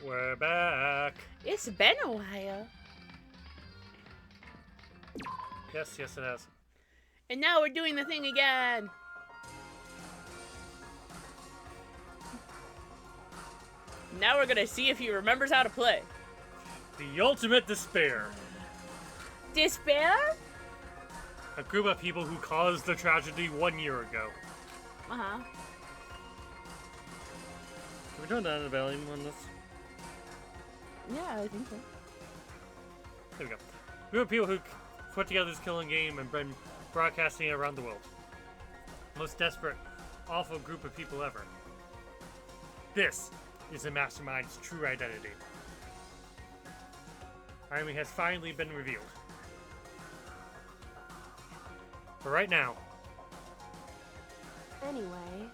We're back. It's been a while. Yes, it has. And now we're doing the thing again. Now we're gonna see if he remembers how to play. The ultimate despair. Despair? A group of people who caused the tragedy 1 year ago. Uh-huh. Can we turn down the volume on this? Yeah, I think so. There we go. A group of people who put together this killing game and been broadcasting it around the world. Most desperate, awful group of people ever. This is the Mastermind's true identity. Our enemy has finally been revealed. But right now... Anyway...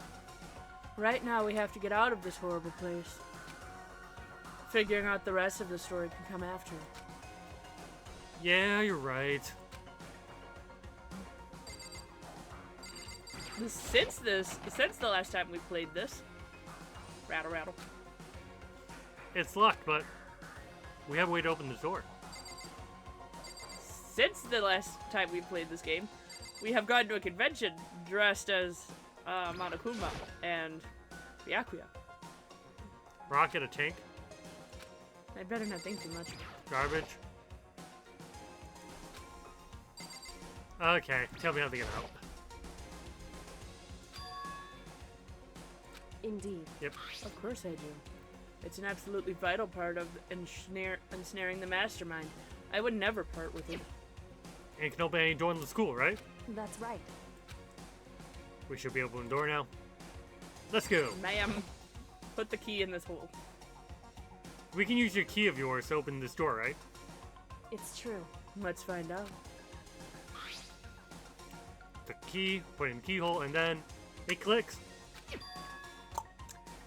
Right now we have to get out of this horrible place. Figuring out the rest of the story can come after. Yeah, you're right. Since the last time we played this... Rattle. It's locked, but we have a way to open the door. Since the last time we played this game, we have gone to a convention dressed as Monokuma and Byakuya. Rocket, a tank, I better not think too much. garbage. Okay, tell me how to get out. Indeed. Yep. Of course I do. It's an absolutely vital part of ensnaring the mastermind. I would never part with it. And can open any door in the school, right? That's right. We should be able to open the door now. Let's go. Ma'am, put the key in this hole. We can use your key of yours to open this door, right? It's true. Let's find out. The key, put it in the keyhole, and then it clicks.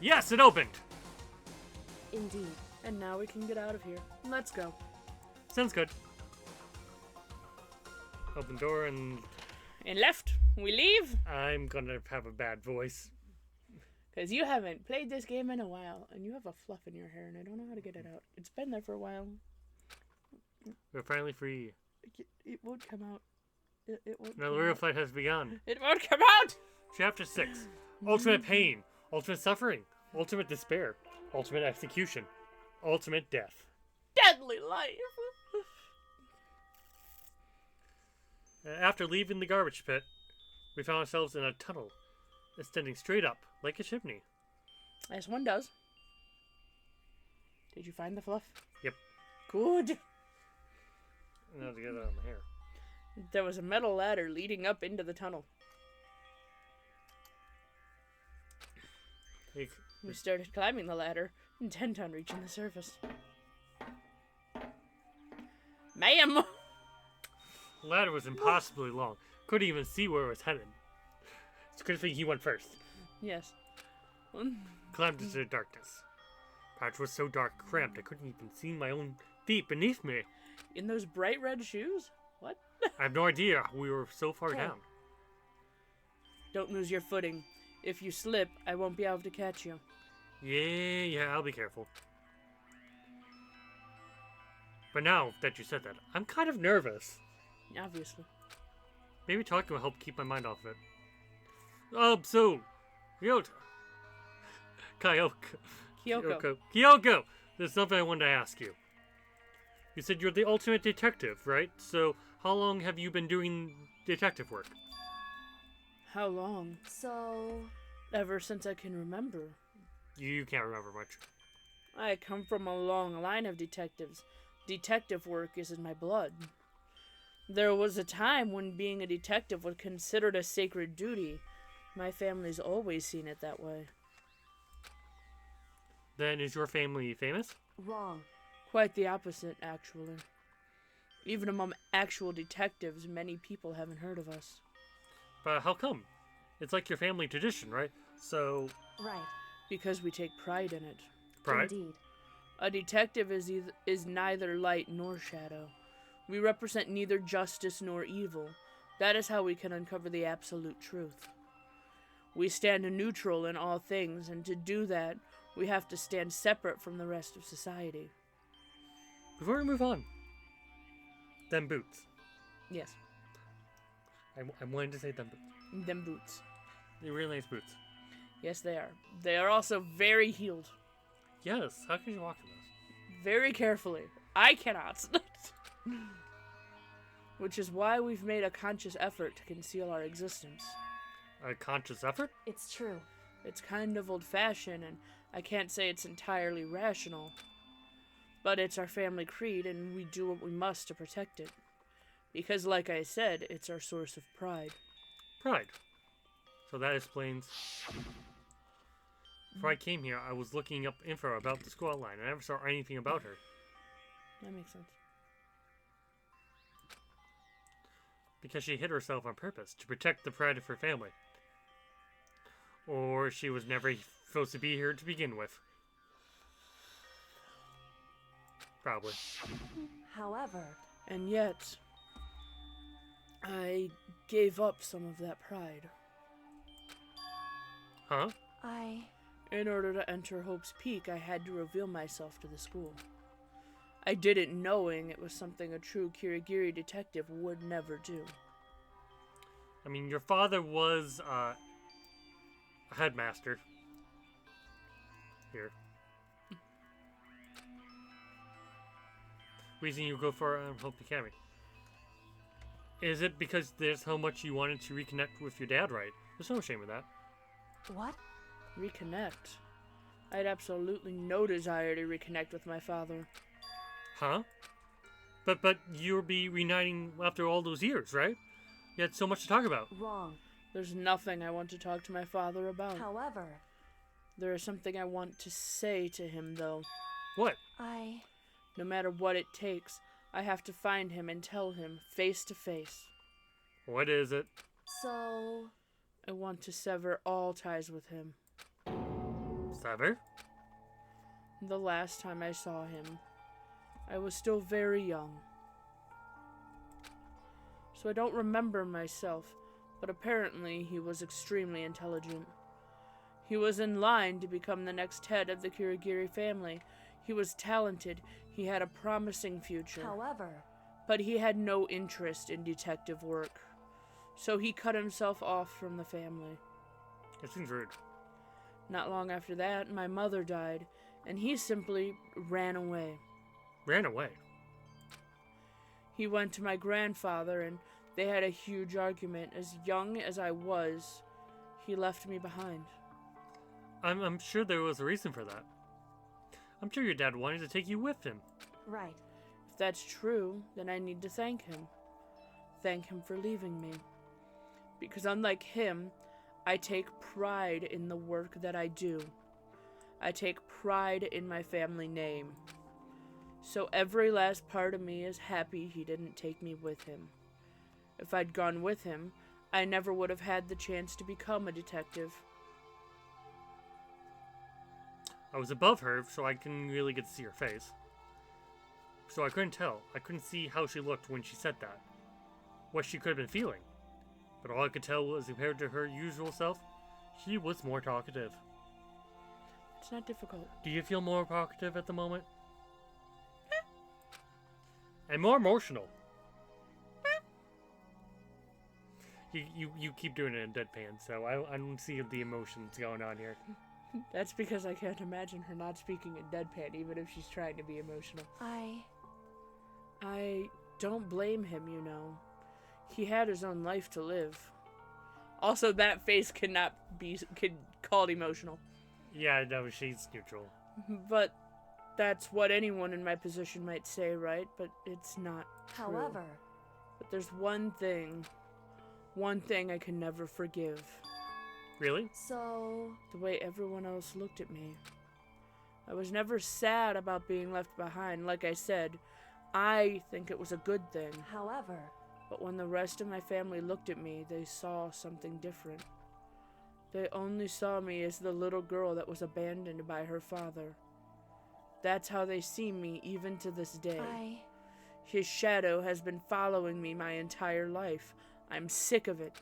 Yes, it opened! Indeed. And now we can get out of here. Let's go. Sounds good. Open door, and And left, we leave. I'm gonna have a bad voice. Because you haven't played this game in a while, and you have a fluff in your hair, and I don't know how to get it out. It's been there for a while. We're finally free. It won't come out. It won't Now the come real out. fight has begun. It won't come out! Chapter 6. Ultimate pain. Ultimate suffering. Ultimate despair. Ultimate execution. Ultimate death. Deadly life! After leaving the garbage pit, we found ourselves in a tunnel extending straight up like a chimney. As one does. Did you find the fluff? Yep. Good. Now to get it on the hair. There was a metal ladder leading up into the tunnel. We started climbing the ladder, intent on reaching the surface. Ma'am! The ladder was impossibly long. Couldn't even see where it was headed. It's a good thing he went first. Yes. Climbed into the darkness. Patch was so dark, cramped, I couldn't even see my own feet beneath me. In those bright red shoes? What? I have no idea. We were so far down. Don't lose your footing. If you slip, I won't be able to catch you. Yeah, I'll be careful. But now that you said that, I'm kind of nervous. Obviously. Maybe talking will help keep my mind off of it. So, Ryota. Kyoko, there's something I wanted to ask you. You said you're the ultimate detective, right? So, how long have you been doing detective work? How long? So... Ever since I can remember. You can't remember much. I come from a long line of detectives. Detective work is in my blood. There was a time when being a detective was considered a sacred duty. My family's always seen it that way. Then is your family famous? Wrong. Quite the opposite, actually. Even among actual detectives, many people haven't heard of us. But how come? It's like your family tradition, right? So... Right. Because we take pride in it. Pride? Indeed. A detective is neither light nor shadow. We represent neither justice nor evil. That is how we can uncover the absolute truth. We stand neutral in all things, and to do that, We have to stand separate from the rest of society. Before we move on, them boots. Yes, I wanted to say them boots. them boots. They're really nice boots. Yes, they are. They are also very heeled. Yes, how can you walk in those? Very carefully. I cannot. Which is why we've made a conscious effort to conceal our existence. A conscious effort? It's true. It's kind of old-fashioned, and I can't say it's entirely rational. But it's our family creed, and we do what we must to protect it. Because, like I said, it's our source of pride. Pride. So that explains. Before I came here, I was looking up info about the school outline. I never saw anything about her. That makes sense. Because she hid herself on purpose to protect the pride of her family. Or she was never supposed to be here to begin with. Probably. However, And yet, I gave up some of that pride Huh? in order to enter Hope's Peak. I had to reveal myself to the school. I did it knowing it was something a true Kirigiri detective would never do. I mean, your father was a headmaster. Here. Reason you go for Hope Academy. Is it because there's how much you wanted to reconnect with your dad, right? There's no shame in that. what? Reconnect? I had absolutely no desire to reconnect with my father. Huh? But you'll be reuniting after all those years, right? You had so much to talk about. Wrong. There's nothing I want to talk to my father about. However, There is something I want to say to him, though. What? No matter what it takes, I have to find him and tell him, face to face. What is it? so, I want to sever all ties with him. Sever? The last time I saw him, I was still very young. So I don't remember myself, but apparently he was extremely intelligent. He was in line to become the next head of the Kirigiri family. He was talented. He had a promising future. however, But he had no interest in detective work. So he cut himself off from the family. It seems rude. Not long after that, my mother died, and he simply ran away. Ran away. He went to my grandfather, and they had a huge argument. As young as I was, he left me behind. I'm sure there was a reason for that. I'm sure your dad wanted to take you with him. right. If that's true, then I need to thank him. Thank him for leaving me. Because unlike him, I take pride in the work that I do. I take pride in my family name. So every last part of me is happy he didn't take me with him. If I'd gone with him, I never would have had the chance to become a detective. I was above her, so I couldn't really get to see her face. So I couldn't tell. I couldn't see how she looked when she said that. What she could have been feeling. But all I could tell was, compared to her usual self, she was more talkative. It's not difficult. Do you feel more talkative at the moment? And more emotional. You keep doing it in deadpan, so I don't see the emotions going on here. That's because I can't imagine her not speaking in deadpan, even if she's trying to be emotional. I don't blame him, you know. He had his own life to live. Also, that face cannot be called emotional. Yeah, no, she's neutral. But that's what anyone in my position might say, right? But it's not true. However, But there's one thing I can never forgive. Really? so, The way everyone else looked at me. I was never sad about being left behind. Like I said, I think it was a good thing. however, But when the rest of my family looked at me, they saw something different. They only saw me as the little girl that was abandoned by her father. That's how they see me even to this day. His shadow has been following me my entire life. I'm sick of it.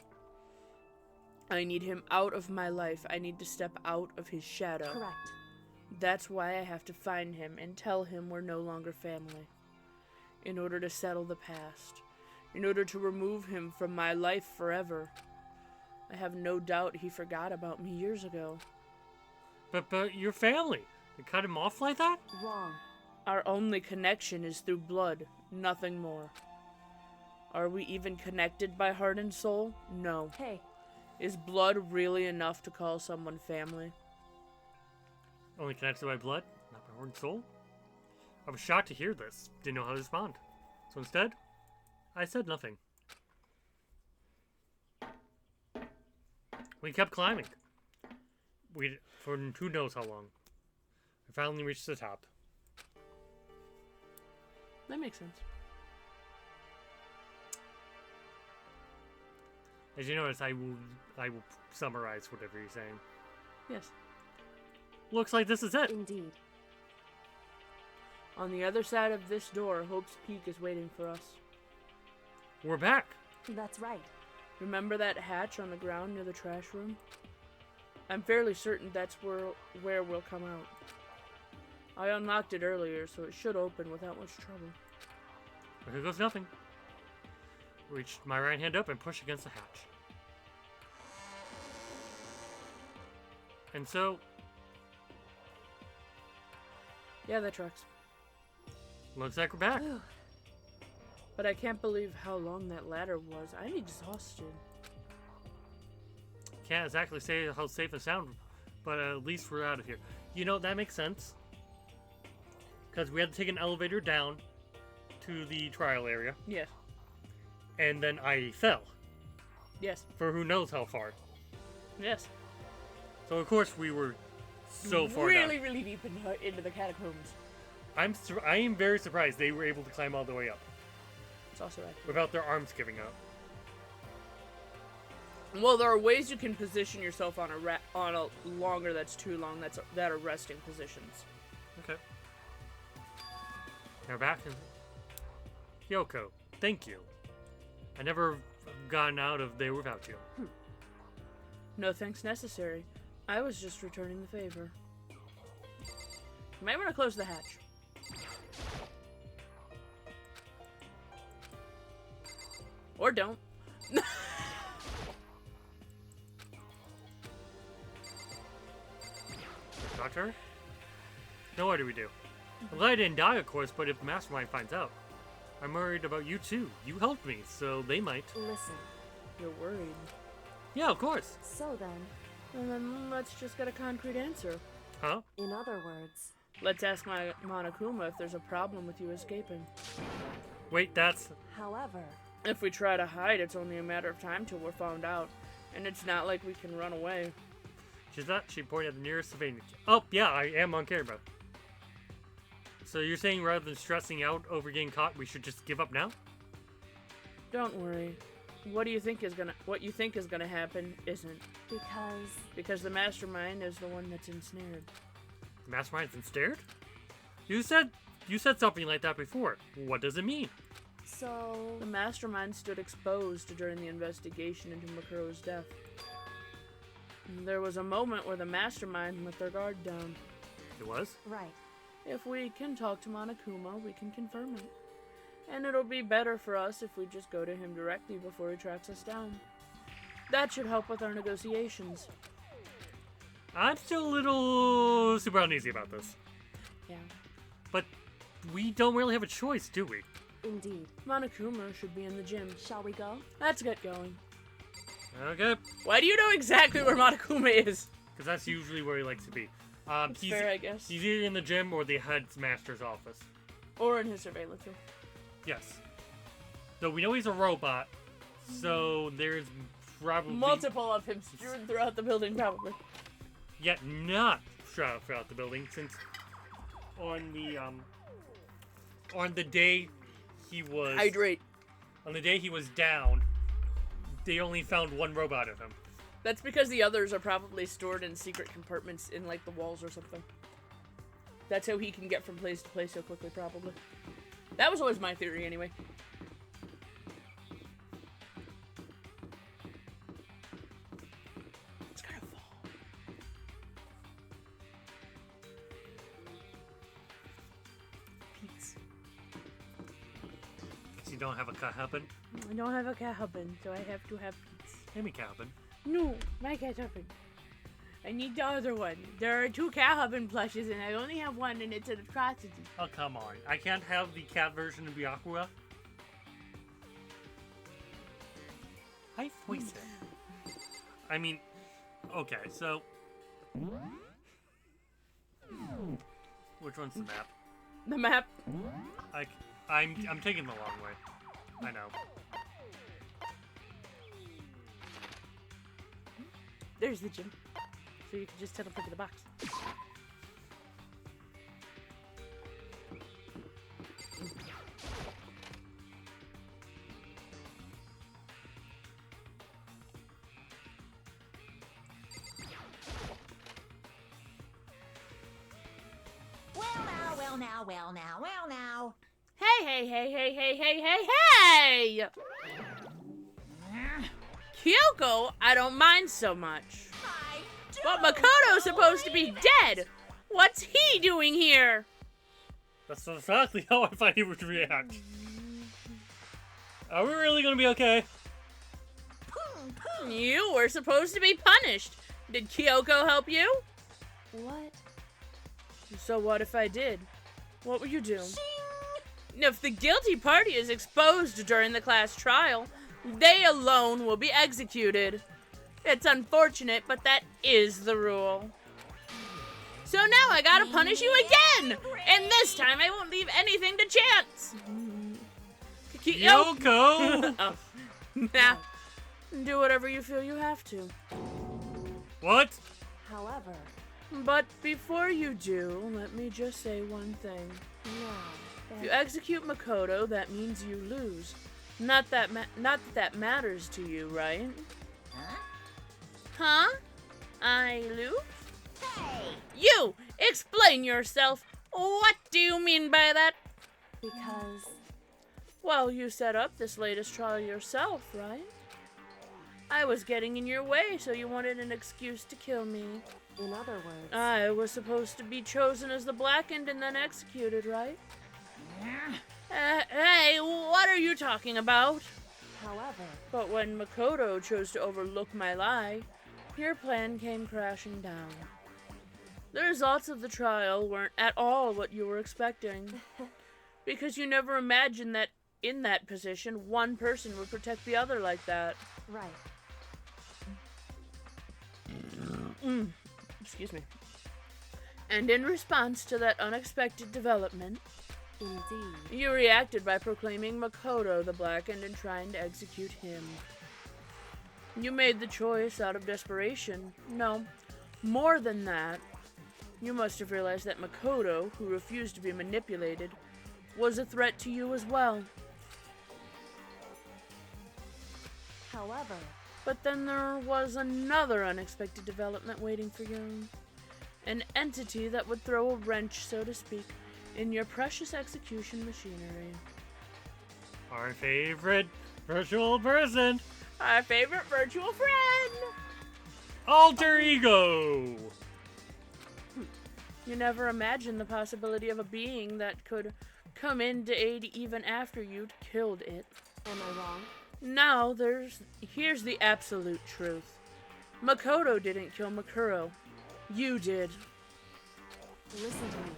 I need him out of my life. I need to step out of his shadow. correct. That's why I have to find him and tell him we're no longer family. In order to settle the past. In order to remove him from my life forever. I have no doubt he forgot about me years ago. But your family, they cut him off like that? Wrong. Our only connection is through blood, nothing more. Are we even connected by heart and soul? No. Hey, Is blood really enough to call someone family? Only connected by blood, not by heart and soul? I was shocked to hear this. Didn't know how to respond. So instead, I said nothing. We kept climbing. For who knows how long. We finally reached the top. That makes sense. As you notice, I will summarize whatever you're saying. Yes. Looks like this is it. indeed. On the other side of this door, Hope's Peak is waiting for us. We're back. That's right. Remember that hatch on the ground near the trash room? I'm fairly certain that's where we'll come out. I unlocked it earlier, so it should open without much trouble. Here goes nothing. Reach my right hand up and push against the hatch. And so, Yeah, that tracks. looks like we're back. But I can't believe how long that ladder was. I'm exhausted. Can't exactly say how safe and sound, but at least we're out of here. You know, that makes sense. Because we had to take an elevator down to the trial area, Yes. and then I fell Yes. for who knows how far. Yes. So of course we were so far really, down. really deep into the catacombs. I am very surprised they were able to climb all the way up It's also accurate. without their arms giving out. Well, there are ways you can position yourself on a longer that's too long that are resting positions. Okay. Now we're back. Yoko, thank you. I never gotten out of there without you. No thanks necessary. I was just returning the favor. You might want to close the hatch. Or don't. Doctor? Now what do we do? I'm glad I didn't die, of course, but if the Mastermind finds out, I'm worried about you too. You helped me, so they might. Listen. You're worried. Yeah, of course. So then, Well, then let's just get a concrete answer. Huh? in other words, Let's ask my Monokuma if there's a problem with you escaping. Wait, that's... however, If we try to hide, it's only a matter of time till we're found out. And it's not like we can run away. She's not. She pointed at the nearest surveillance. Oh, yeah, I am on camera. So you're saying rather than stressing out over getting caught, we should just give up now? Don't worry. What you think is gonna happen isn't. Because the mastermind is the one that's ensnared. The Mastermind's ensnared? You said something like that before. What does it mean? so The mastermind stood exposed during the investigation into Makuro's death. There was a moment where the mastermind let their guard down. It was? right. If we can talk to Monokuma, we can confirm it. And it'll be better for us if we just go to him directly before he tracks us down. That should help with our negotiations. I'm still a little super uneasy about this. Yeah. But we don't really have a choice, do we? Indeed. Monokuma should be in the gym. Shall we go? Let's get going. Okay. Why do you know exactly where Monokuma is? Because that's usually where he likes to be. That's fair, I guess. He's either in the gym or the headmaster's office. Or in his surveillance room. Yes. Though we know he's a robot, so there's probably... Multiple of him strewn throughout the building, probably. Yet not throughout the building, since on the day he was... Hydrate. On the day he was down, they only found one robot of him. That's because the others are probably stored in secret compartments in, like, the walls or something. That's how he can get from place to place so quickly, probably. That was always my theory, anyway. It's gonna fall. you don't have a cabin? I don't have a cabin, so I have to have pizza. Give me cabin. No, my cabin. I need the other one. There are 2 cabin plushes, and I only have one, and it's an atrocity. Oh, come on. I can't have the cat version of Byakuya? I voice it. I mean, okay, so... Which one's the map? The map. I'm taking the long way. I know. There's the gym. So you can just teleport to the box. Well now. Hey! Kyoko, I don't mind so much. But Makoto's supposed to be dead. What's he doing here? That's exactly how I thought he would react. Are we really gonna be okay? You were supposed to be punished. Did Kyoko help you? What? So what if I did? What would you do? If the guilty party is exposed during the class trial, they alone will be executed. It's unfortunate, but that is the rule. So now I gotta punish you again! And this time I won't leave anything to chance! Kyoko! Oh. Nah. Do whatever you feel you have to. What? However, But before you do, let me just say one thing. now, If you execute Makoto, that means you lose. Not that that matters to you, right? Huh? I lose? Hey! You! Explain yourself! What do you mean by that? Because Well, you set up this latest trial yourself, right? I was getting in your way, so you wanted an excuse to kill me. in other words, I was supposed to be chosen as the blackened and then executed, right? Hey, what are you talking about? however, But when Makoto chose to overlook my lie, your plan came crashing down. The results of the trial weren't at all what you were expecting. Because you never imagined that in that position, one person would protect the other like that. right. Excuse me. And in response to that unexpected development, Indeed. you reacted by proclaiming Makoto the blackened and trying to execute him. You made the choice out of desperation. No, more than that. You must have realized that Makoto, who refused to be manipulated, was a threat to you as well. However, But then there was another unexpected development waiting for you. An entity that would throw a wrench, so to speak, in your precious execution machinery. Our favorite virtual person. Our favorite virtual friend! Alter ego. You never imagined the possibility of a being that could come in to aid even after you'd killed it. am I wrong? Now, here's the absolute truth. Makoto didn't kill Makuro. You did. Listen to me.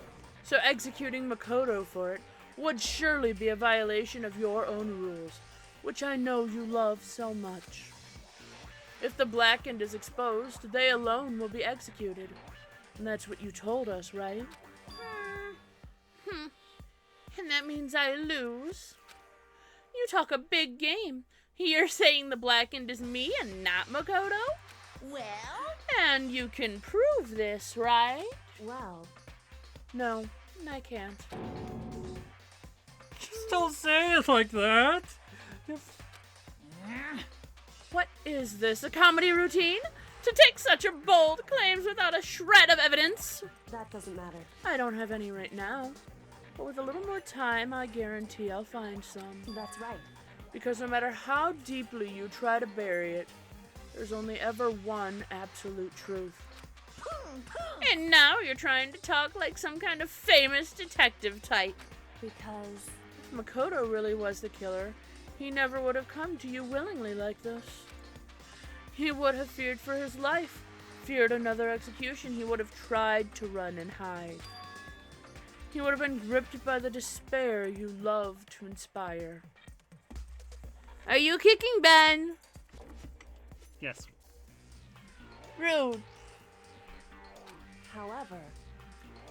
So executing Makoto for it would surely be a violation of your own rules, which I know you love so much. If the blackened is exposed, they alone will be executed. And that's what you told us, right? And that means I lose? You talk a big game. You're saying the blackened is me and not Makoto? Well? And you can prove this, right? Well, No, I can't. Just don't say it like that. What is this, a comedy routine? To take such a bold claims without a shred of evidence? that doesn't matter. I don't have any right now. But with a little more time, I guarantee I'll find some. That's right. Because no matter how deeply you try to bury it, there's only ever one absolute truth. And now you're trying to talk like some kind of famous detective type. Because Makoto really was the killer, he never would have come to you willingly like this. He would have feared for his life, feared another execution. He would have tried to run and hide. He would have been gripped by the despair you love to inspire. Are you kicking, Ben? Yes. Rude. However,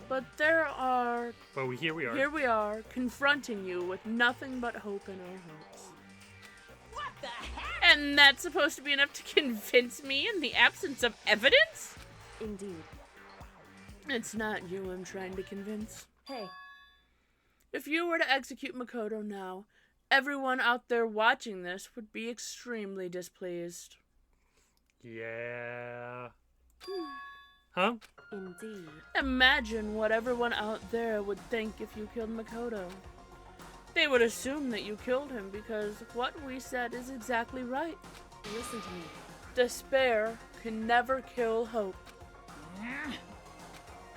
But Here we are. here we are, confronting you with nothing but hope in our hearts. what the heck? And that's supposed to be enough to convince me in the absence of evidence? Indeed. It's not you I'm trying to convince. Hey, If you were to execute Makoto now, everyone out there watching this would be extremely displeased. Yeah. Huh? indeed. Imagine what everyone out there would think if you killed Makoto. They would assume that you killed him because what we said is exactly right. Listen to me. Despair can never kill hope.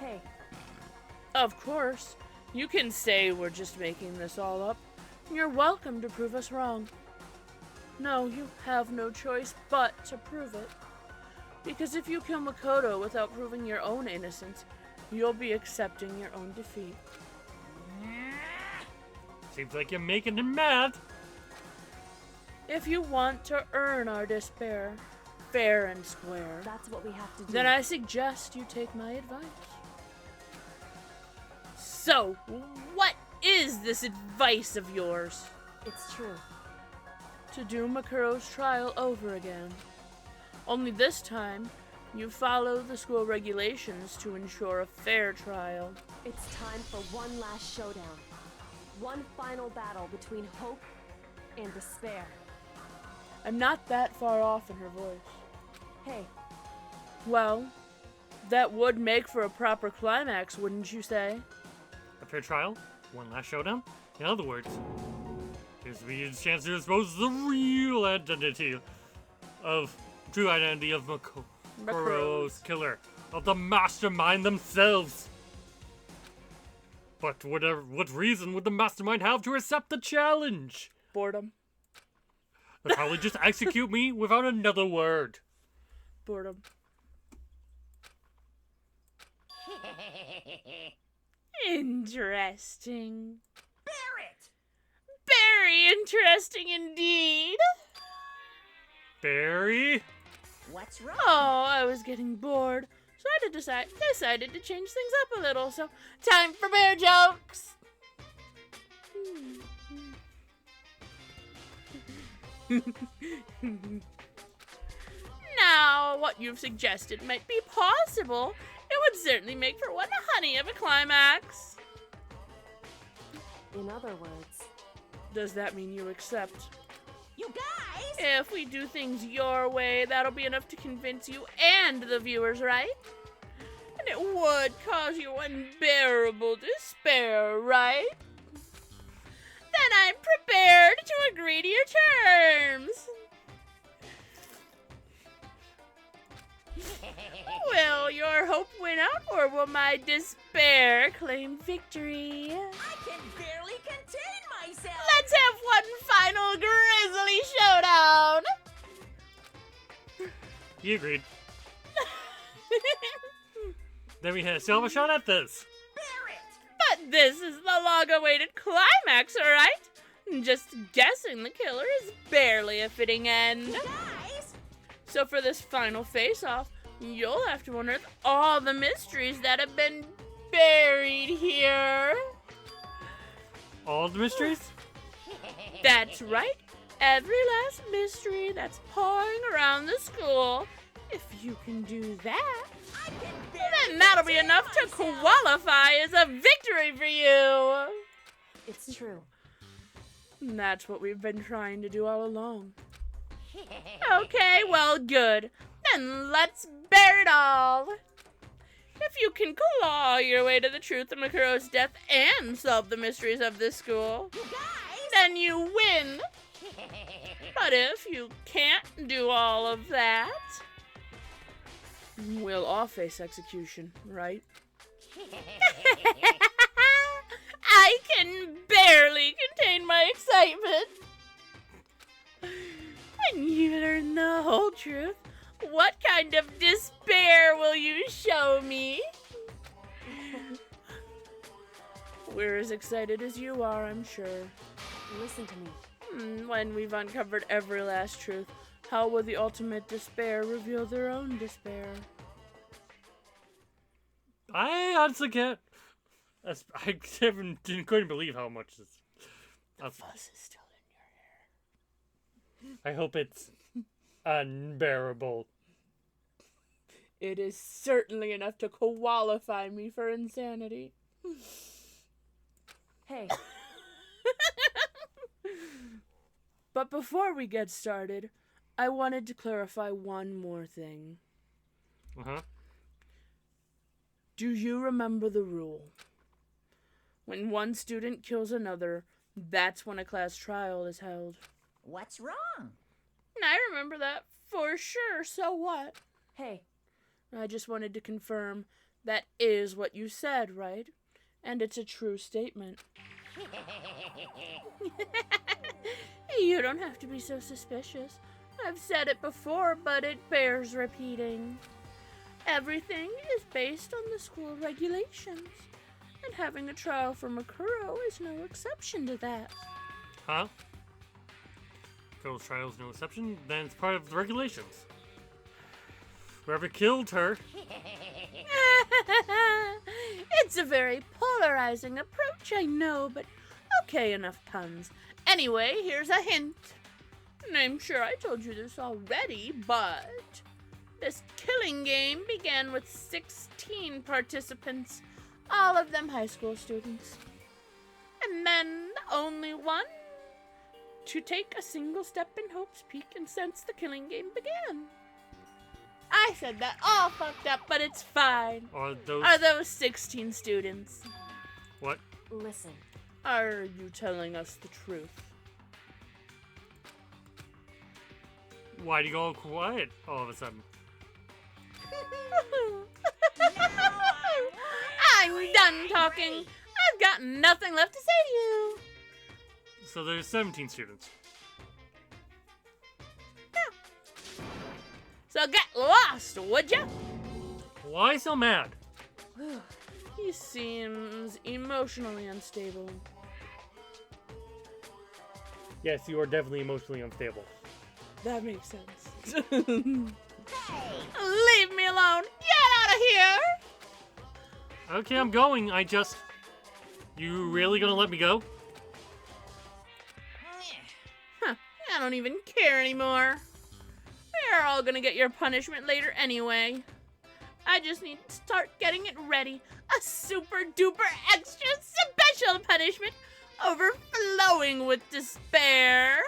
Hey, Of course, you can say we're just making this all up. You're welcome to prove us wrong. No, you have no choice but to prove it. Because if you kill Makoto without proving your own innocence, you'll be accepting your own defeat. Seems like you're making him mad. If you want to earn our despair, fair and square, that's what we have to do. then I suggest you take my advice. So, what is this advice of yours? It's true. To do Makoto's trial over again. Only this time, you follow the school regulations to ensure a fair trial. It's time for one last showdown. One final battle between hope and despair. I'm not that far off in her voice. Hey, Well, that would make for a proper climax, wouldn't you say? A fair trial? One last showdown? In other words, here's the chance to expose the real identity of true identity of Makoto's killer, of the mastermind themselves. But what reason would the mastermind have to accept the challenge? Boredom. They'll probably just execute me without another word. Boredom. Interesting. Barrett! Very interesting indeed. Barry? What's wrong? Oh, I was getting bored, so I decided to change things up a little. So, time for bear jokes. Now, what you've suggested might be possible. It would certainly make for one honey of a climax. In other words, Does that mean you accept? you guys! If we do things your way, that'll be enough to convince you and the viewers, right? And it would cause you unbearable despair, right? Then I'm prepared to agree to your terms. Will your hope win out, or will my despair claim victory? I can barely contain myself! Let's have one final grisly showdown! He agreed. Then we still have a shot at this. Barrett! But this is the long-awaited climax, alright? Just guessing the killer is barely a fitting end. Guys! So for this final face-off, you'll have to unearth all the mysteries that have been buried here. All the mysteries? That's right. Every last mystery that's pawing around the school. If you can do that, I can barely then that'll be contain enough to myself. qualify as a victory for you. It's true. And that's what we've been trying to do all along. Okay, well, good. Then let's bear it all. If you can claw your way to the truth of Makoto's death and solve the mysteries of this school, You guys! then you win. But if you can't do all of that, we'll all face execution, right? I can barely contain We're as excited as you are, I'm sure. Listen to me. When we've uncovered every last truth, how will the ultimate despair reveal their own despair? I honestly can't. Couldn't believe how much this. Fuzz is still in your hair. I hope it's unbearable. It is certainly enough to qualify me for insanity. Hey, But before we get started, I wanted to clarify one more thing. Uh-huh. Do you remember the rule? When one student kills another, that's when a class trial is held. What's wrong? I remember that for sure, so what? hey, I just wanted to confirm that is what you said, right? And it's a true statement. You don't have to be so suspicious. I've said it before, but it bears repeating. Everything is based on the school regulations, and having a trial for Makuro is no exception to that. Huh? Girl's trial's no exception, then it's part of the regulations. Whoever killed her. It's a very polarizing approach, I know, but okay, enough puns. Anyway, here's a hint. And I'm sure I told you this already, but this killing game began with 16 participants, all of them high school students. And then only one to take a single step in Hope's Peak and since the killing game began. I said that all fucked up, but it's fine. Are those 16 students? What? listen. Are you telling us the truth? Why do you go all quiet all of a sudden? I'm done talking. I've got nothing left to say to you. So there's 17 students. So get lost, would ya? Why so mad? He seems emotionally unstable. Yes, you are definitely emotionally unstable. That makes sense. Leave me alone. Get out of here. Okay, I'm going. You really gonna let me go? Huh, I don't even care anymore. You're all gonna get your punishment later anyway. I just need to start getting it ready. A super duper extra special punishment overflowing with despair.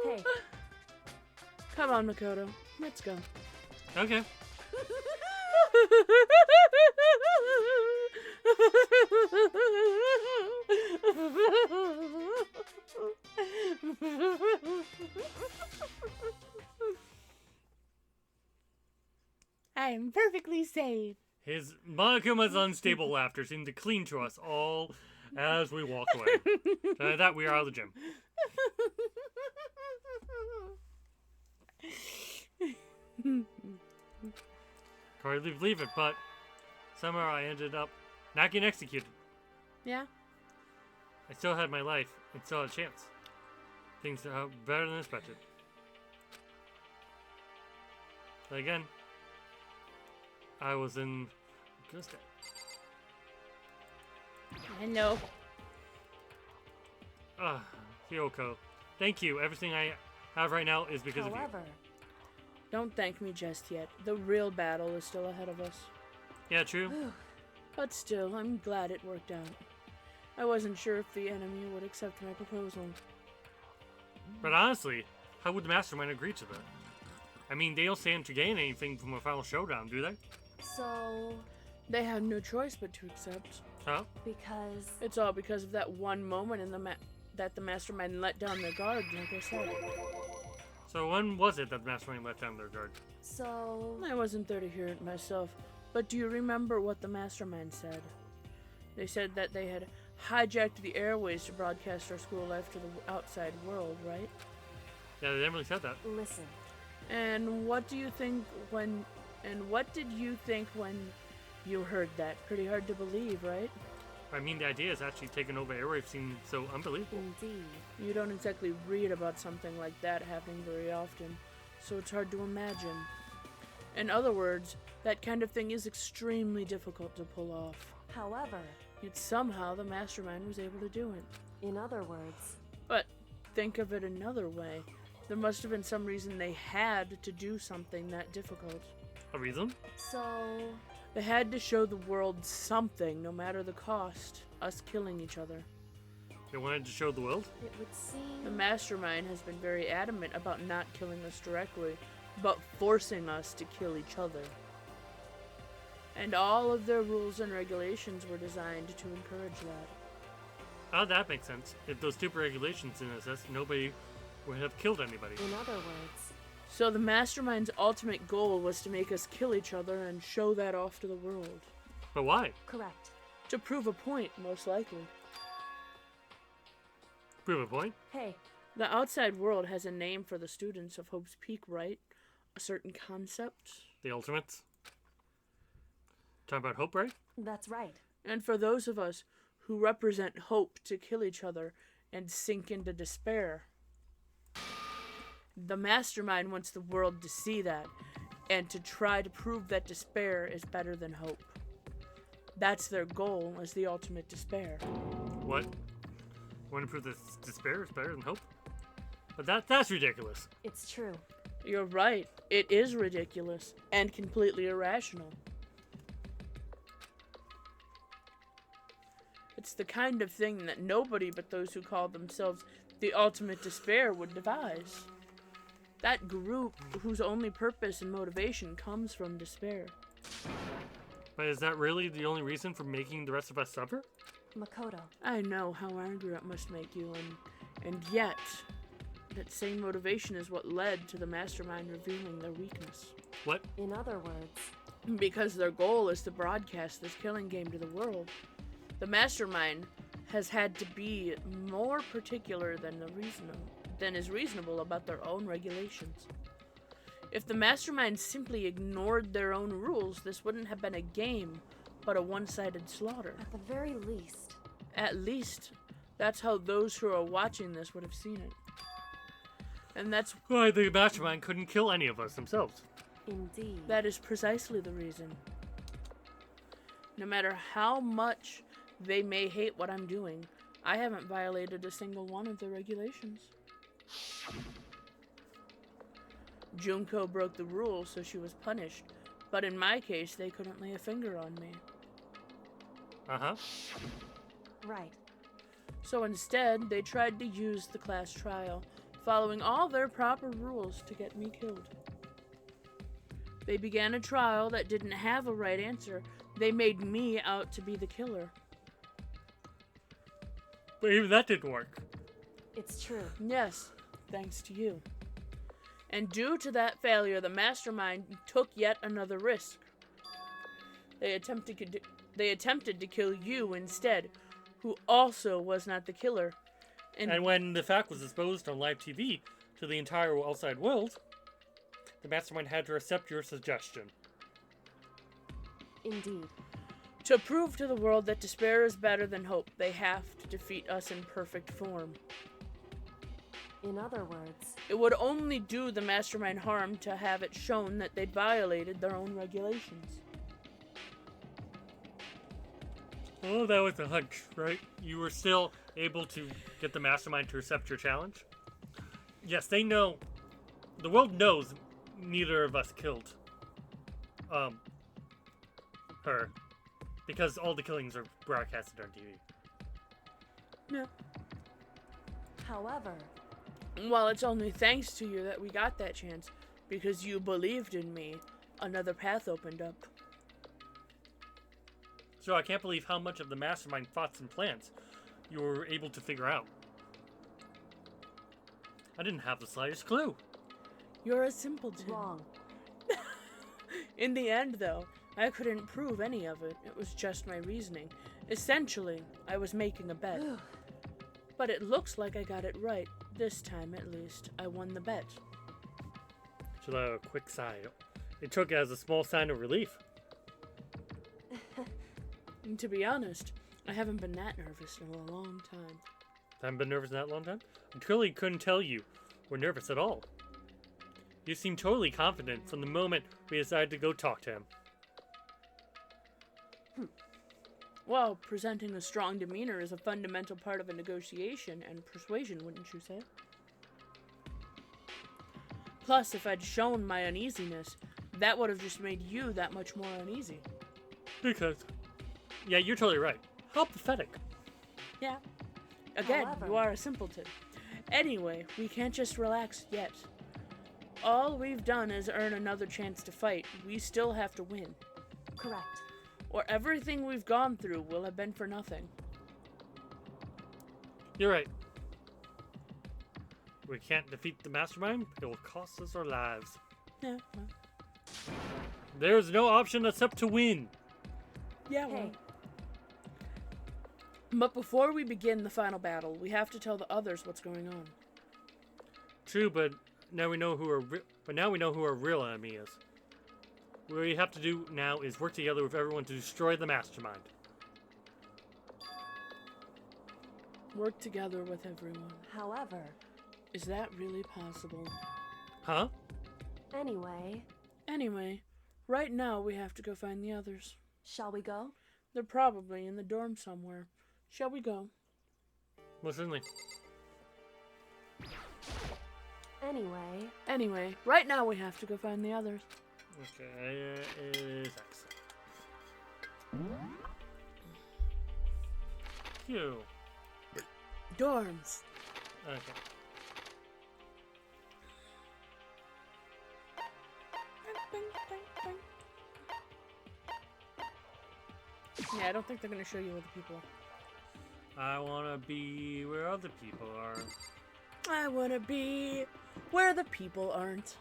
Hey, Come on, Makoto. Let's go. Okay. I am perfectly safe. His Monakuma's unstable laughter seemed to cling to us all as we walk away. That we are out of the gym. Hardly believe it, but somehow I ended up not getting executed. Yeah? I still had my life and still had a chance. Things are better than expected. But again, I was in good stead. I know. Hyoko, thank you. Everything I have right now is because of you. however, Don't thank me just yet. The real battle is still ahead of us. Yeah, true. But still, I'm glad it worked out. I wasn't sure if the enemy would accept my proposal. But honestly, how would the Mastermind agree to that? I mean, they don't stand to gain anything from a final showdown, do they? so, They had no choice but to accept. Huh? because, It's all because of that one moment in that the Mastermind let down their guard, like I said. So when was it that the Mastermind let down their guard? so, I wasn't there to hear it myself, but do you remember what the Mastermind said? They said that they had hijacked the airways to broadcast our school life to the outside world, right? Yeah, they never really said that. listen. And what do you think when And what did you think when you heard that? Pretty hard to believe, right? I mean, the idea has actually taken over airwaves seems so unbelievable. Indeed. You don't exactly read about something like that happening very often, so it's hard to imagine. In other words, that kind of thing is extremely difficult to pull off. However, Yet somehow the mastermind was able to do it. in other words, But think of it another way. There must have been some reason they had to do something that difficult. A reason? so They had to show the world something, no matter the cost. Us killing each other. They wanted to show the world? it would seem. The mastermind has been very adamant about not killing us directly, but forcing us to kill each other. And all of their rules and regulations were designed to encourage that. How that makes sense. If those stupid regulations didn't exist, nobody would have killed anybody. In other words, So the mastermind's ultimate goal was to make us kill each other and show that off to the world. But why? correct. To prove a point, most likely. Prove a point? Hey, The outside world has a name for the students of Hope's Peak, right? A certain concept. The Ultimates? Talking about hope, right? that's right. And for those of us who represent hope to kill each other and sink into despair. The mastermind wants the world to see that and to try to prove that despair is better than hope. That's their goal, as the ultimate despair. What? Want to prove that despair is better than hope? But that's ridiculous. It's true. You're right, it is ridiculous and completely irrational. It's the kind of thing that nobody but those who call themselves the ultimate despair would devise. That group whose only purpose and motivation comes from despair. But is that really the only reason for making the rest of us suffer? Makoto. I know how angry it must make you, and yet, that same motivation is what led to the mastermind revealing their weakness. What? In other words, Because their goal is to broadcast this killing game to the world. The mastermind has had to be more particular than is reasonable about their own regulations. If the mastermind simply ignored their own rules, this wouldn't have been a game, but a one-sided slaughter. at the very least, At least, that's how those who are watching this would have seen it. And Why the mastermind couldn't kill any of us themselves. indeed. that is precisely the reason. No matter how much they may hate what I'm doing, I haven't violated a single one of the regulations. Junko broke the rules, so she was punished. But in my case, they couldn't lay a finger on me. Uh-huh. Right. So instead, they tried to use the class trial, following all their proper rules to get me killed. They began a trial that didn't have a right answer. They made me out to be the killer. But even that didn't work. It's true. Yes, thanks to you. And due to that failure, the mastermind took yet another risk. They attempted to kill you instead, who also was not the killer. And when the fact was exposed on live TV to the entire outside world, the mastermind had to accept your suggestion. Indeed. To prove to the world that despair is better than hope, they have to defeat us in perfect form. In other words, It would only do the mastermind harm to have it shown that they'd violated their own regulations. Oh, that was a hunch, right? You were still able to get the mastermind to accept your challenge? Yes, they know. The world knows neither of us killed her. Because all the killings are broadcasted on TV. No. however, Well, it's only thanks to you that we got that chance. Because you believed in me, another path opened up. So I can't believe how much of the mastermind thoughts and plans you were able to figure out. I didn't have the slightest clue. You're a simpleton. wrong. In the end, though, I couldn't prove any of it. It was just my reasoning. Essentially, I was making a bet. But it looks like I got it right. This time, at least, I won the bet. So a quick sigh. It took it as a small sign of relief. And to be honest, I haven't been that nervous in a long time. Haven't been nervous in that long time? I truly couldn't tell you were nervous at all. You seemed totally confident from the moment we decided to go talk to him. Well, presenting a strong demeanor is a fundamental part of a negotiation and persuasion, wouldn't you say? Plus, if I'd shown my uneasiness, that would have just made you that much more uneasy. Because... Yeah, you're totally right. How pathetic. Yeah. Again, However- you are a simpleton. Anyway, we can't just relax yet. All we've done is earn another chance to fight. We still have to win. Correct. Or everything we've gone through will have been for nothing. You're right. We can't defeat the mastermind. It will cost us our lives. Yeah, well. There's no option except to win. Yeah, well. Hey, But before we begin the final battle, we have to tell the others what's going on. True, but now we know who our real enemy is. What we have to do now is work together with everyone to destroy the mastermind. Work together with everyone. however, Is that really possible? Huh? anyway, Anyway, right now we have to go find the others. shall we go? They're probably in the dorm somewhere. Shall we go? Most certainly. Anyway, Right now we have to go find the others. Okay, is X. Q. Dorms. Okay. Yeah, I don't think they're gonna show you where the people are. I wanna be where other people are. I wanna be where the people aren't.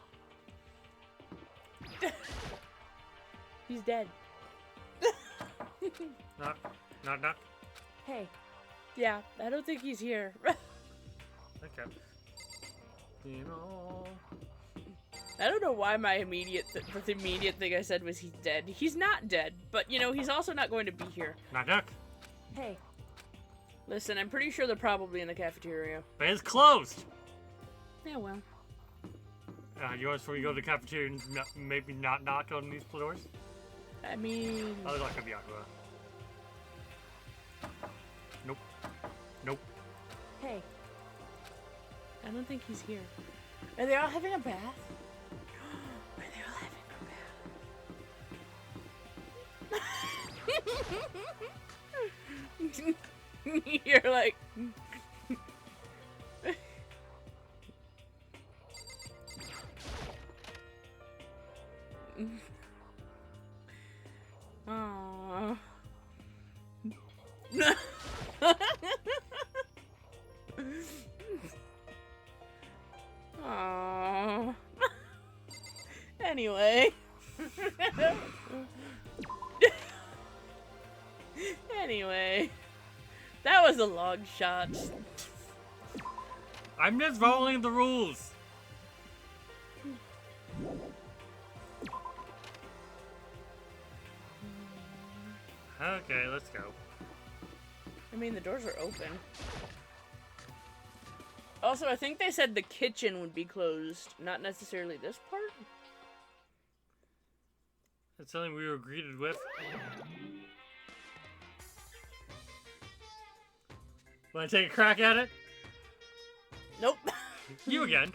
He's dead. Knock, knock, knock. hey, Yeah, I don't think he's here. Okay. You know. I don't know why my immediate the immediate thing I said was he's dead. He's not dead, but you know, he's also not going to be here. Knock, knock. hey, Listen, I'm pretty sure they're probably in the cafeteria. But it's closed! Yeah, well. You want us before we go to the cafeteria and maybe not knock on these doors? I mean, Oh, that could be Aqua. Nope. Nope. hey, I don't think he's here. Are they all having a bath? Are they all having a bath? You're like. Aww. Aww. Anyway. Anyway. That was a long shot. I'm just following the rules! Okay, let's go. I mean, the doors are open. Also, I think they said the kitchen would be closed, not necessarily this part. That's something we were greeted with. Wanna take a crack at it? Nope. You again.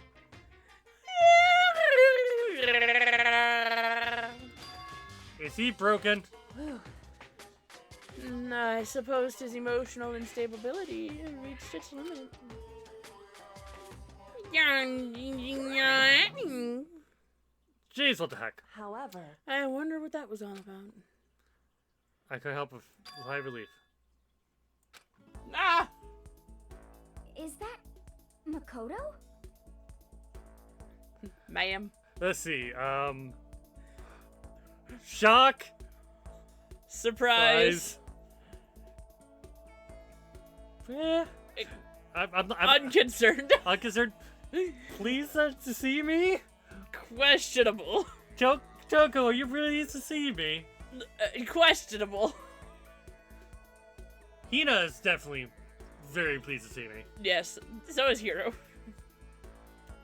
Is he broken? whew, I suppose his emotional instability reached its limit. Jeez, what the heck? however, I wonder what that was all about. I could help with high relief. Ah! Is that Makoto? Let's Ma'am. see, shock, Surprise. Yeah. I'm Unconcerned. unconcerned. Please to see me. Questionable. Toko, are you really used to see me? Questionable. Hina is definitely very pleased to see me. Yes, so is Hero.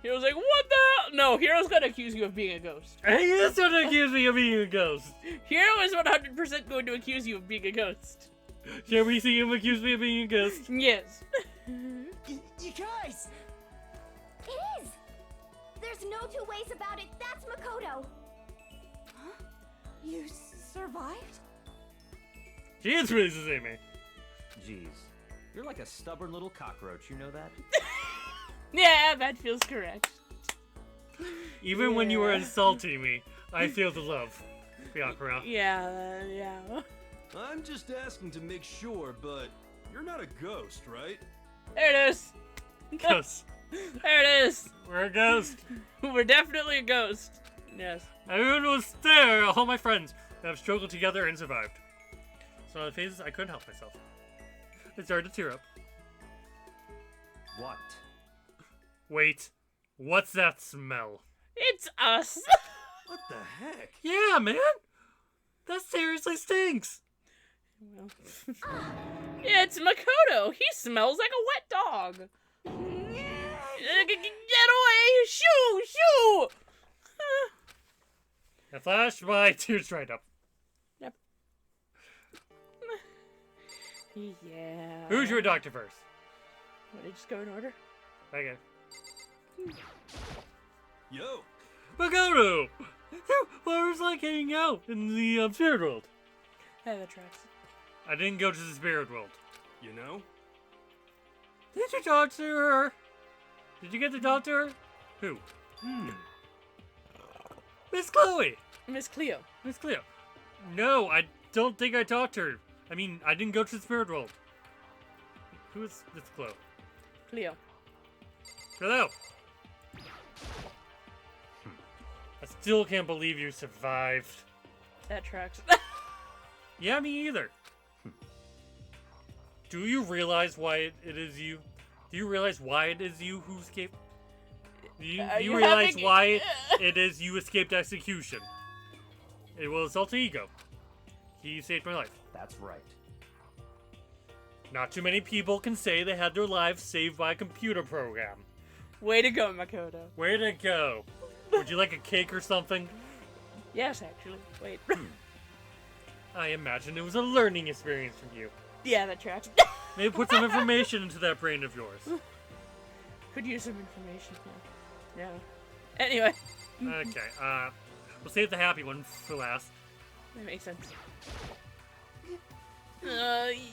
Hero's like, what the hell? No, Hero's gonna accuse you of being a ghost. He is going to accuse me of being a ghost. Hero is 100% going to accuse you of being a ghost. Shall we see him accuse me of being a ghost? Yes. You guys! It is! There's no two ways about it. That's Makoto. Huh? You survived? She is pleased to see me. Jeez. You're like a stubborn little cockroach, you know that? Yeah, that feels correct. Even when you were insulting me, I feel the love, Byakura. Yeah. I'm just asking to make sure, but you're not a ghost, right? There it is. Ghost. There it is. We're a ghost. We're definitely a ghost. Yes. Everyone was there, all my friends have struggled together and survived. So on the phases, I couldn't help myself. I started to tear up. What? Wait, what's that smell? It's us. What the heck? Yeah, man! That seriously stinks! Well. It's Makoto. He smells like a wet dog. Get away! Shoo! Shoo! I flashed my tears dried up. Yep. Yeah. Who's your doctor first? Want to just go in order? Okay. Yo! Makoto! Well, it was like hanging out in the spirit world. Hey, that tracks. I didn't go to the spirit world. You know? Did you talk to her? Did you get to talk to her? Who? Miss Chloe! Miss Cleo. Miss Cleo. No, I don't think I talked to her. I mean, I didn't go to the spirit world. Who is Miss Chloe? Cleo. Hello. I still can't believe you survived. That tracks. Yeah, me either. Do you realize why it is you? Do you realize why it is you who escaped? Do you you realize having- why it is you escaped execution? It was alter ego. He saved my life. That's right. Not too many people can say they had their lives saved by a computer program. Way to go, Makoto. Way to go. Would you like a cake or something? Yes, actually. Wait. I imagine it was a learning experience for you. Yeah, that tracks. Maybe put some information into that brain of yours. Could use some information. Yeah. Anyway, Okay, we'll save the happy one for last. that makes sense.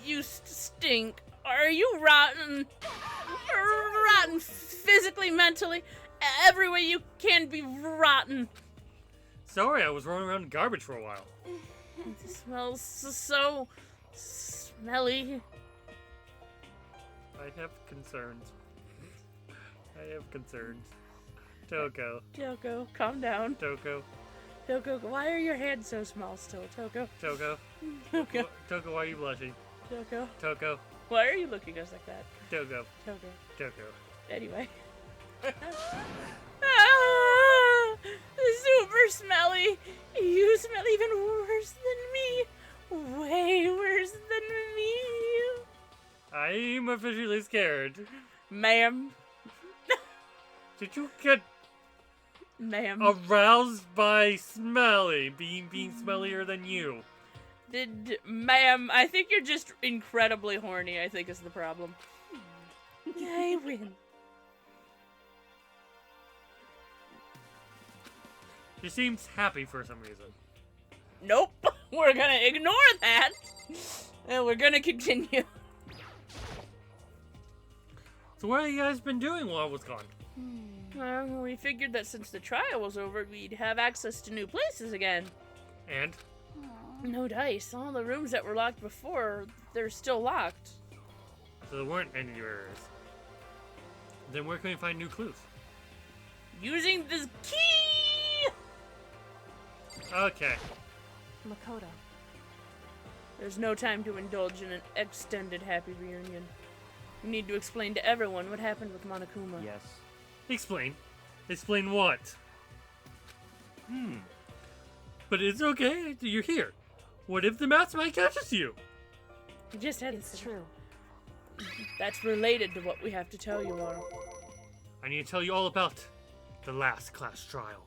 You stink. Are you rotten? Rotten physically, mentally, every way you can be rotten. Sorry, I was rolling around in garbage for a while. It smells so smelly. I have concerns. I have concerns. Toko. Toko, calm down. Toko. Toko, why are your hands so small still? Toko. Toko. Toko. Toko, why are you blushing? Toko. Toko. Why are you looking at us like that? Toko. Toko. Toko. Anyway. Ah, super smelly. You smell even worse than me. Way worse than me. I'm officially scared. Ma'am. Did you get Ma'am. aroused by smelly? Being smellier than you? Ma'am, I think you're just incredibly horny, I think is the problem. I win. She seems happy for some reason. Nope. We're gonna ignore that. And we're gonna continue. So what have you guys been doing while I was gone? We figured that since the trial was over, we'd have access to new places again. And? No dice. All the rooms that were locked before, they're still locked. So there weren't any errors. Then where can we find new clues? Using this key! Okay. Makoto. There's no time to indulge in an extended happy reunion. We need to explain to everyone what happened with Monokuma. Yes. Explain. Explain what? But it's okay. You're here. What if the mastermind catches you? You just had It's true. That's related to what we have to tell you all. I need to tell you all about the last class trial.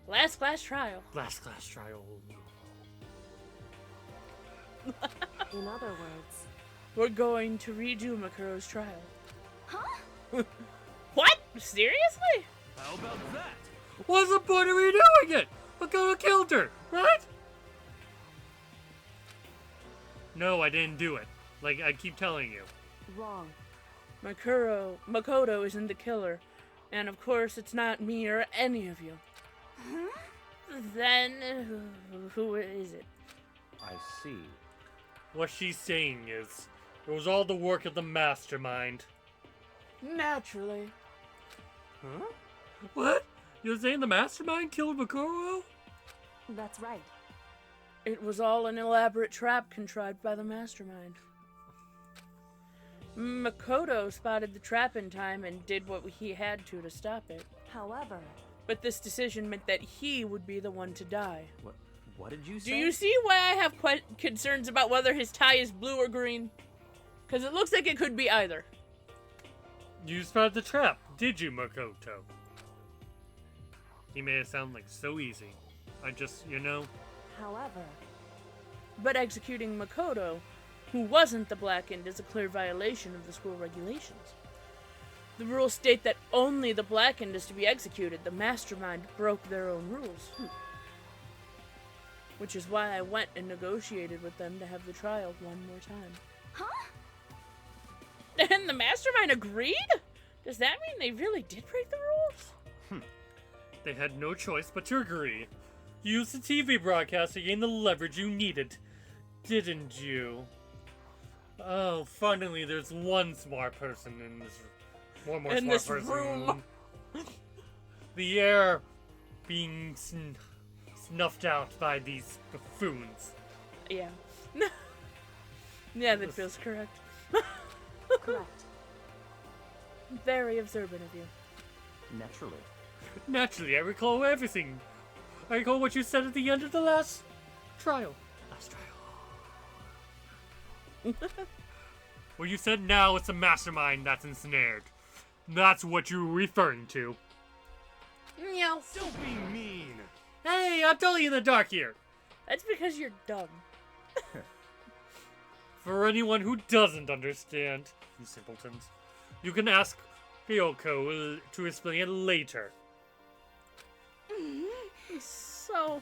Last class trial. Last class trial. In other words, We're going to redo Makuro's trial. Huh? What? Seriously? How about that? What's the point of redoing it? Makoto killed her, right? No, I didn't do it. Like I keep telling you. wrong. Makoto isn't the killer. And of course, it's not me or any of you. Then, who is it? I see. What she's saying is, it was all the work of the mastermind. Naturally. Huh? What? You're saying the mastermind killed Makuro? That's right. It was all an elaborate trap contrived by the mastermind. Makoto spotted the trap in time and did what he had to stop it. However, But this decision meant that he would be the one to die. What did you say? Do you see why I have concerns about whether his tie is blue or green? Because it looks like it could be either. You spotted the trap, did you, Makoto? He made it sound like so easy. I just, however, But executing Makoto, who wasn't the Blackened, is a clear violation of the school regulations. The rules state that only the Blackened is to be executed. The mastermind broke their own rules. Which is why I went and negotiated with them to have the trial one more time. Huh? And the mastermind agreed? Does that mean they really did break the rules? They had no choice but to agree. You used the TV broadcast to gain the leverage you needed, didn't you? Oh, finally, there's one smart person in this. One more In smart this person. room. The air being snuffed out by these buffoons. Yeah. Yeah, that feels correct. correct. Very observant of you. Naturally. Naturally, I recall everything. I recall what you said at the end of the last trial. Well, you said now it's a mastermind that's ensnared. That's what you were referring to. Meow. Don't be mean. Hey, I'm totally in the dark here. That's because you're dumb. For anyone who doesn't understand, you simpletons, you can ask Ryoko to explain it later. So,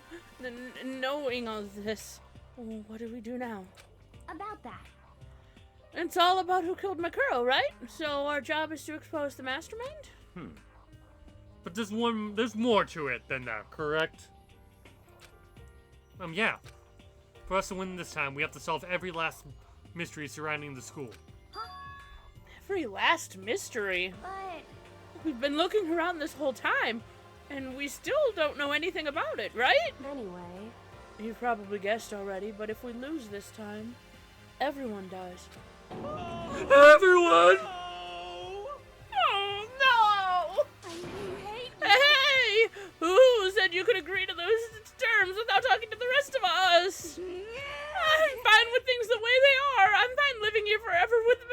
knowing all this, what do we do now? About that. It's all about who killed Makuro, right? So our job is to expose the mastermind? But there's more to it than that, correct? Yeah. For us to win this time, we have to solve every last mystery surrounding the school. Every last mystery. But We've been looking around this whole time, and we still don't know anything about it, right? Anyway, You've probably guessed already, but if we lose this time, everyone dies. Everyone! Oh, no! I hate Hey! Who said you could agree to those terms without talking to the rest of us? I'm fine with things the way they are. I'm fine living here forever with the